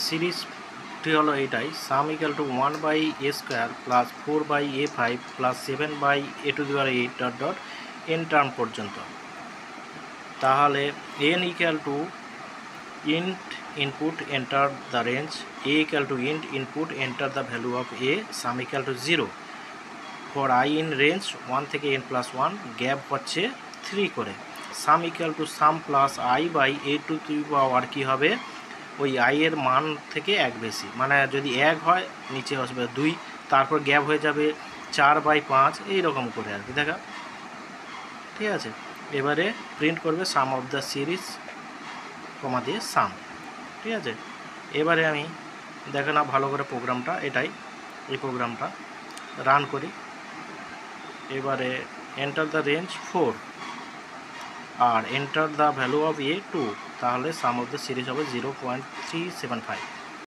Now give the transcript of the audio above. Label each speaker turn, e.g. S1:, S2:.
S1: সিরিজটি হলো এটাই, সাম equal two 1/a² plus 4/a5 plus 7/a⁸ dot dot n term পর্যন্ত। তাহলে n equal to int input enter the range, a equal to int input enter the value of a, sum equal to 0 for I in range 1 থেকে n plus 1, gap হচ্ছে 3 করে। Sum equal to sum plus i by a to the power কী হবে, ওই i এর মান থেকে এক বেশি, মানে যদি 1 হয় নিচে আসবে 2, তারপর গ্যাপ হয়ে যাবে 4/5, এইরকম করে আর কি দেখা, ঠিক আছে। এবারে প্রিন্ট করবে সাম অফ দ্য সিরিজ কমা দিয়ে সাম, ঠিক আছে। এবারে আমি দেখে না ভালো করে প্রোগ্রামটা, এটাই এই প্রোগ্রামটা রান করি। এবারে এন্টার দ্য রেঞ্জ 4 আর enter the value of a 2, তাহলে সাম অফ দ্য সিরিজ হবে 0.375।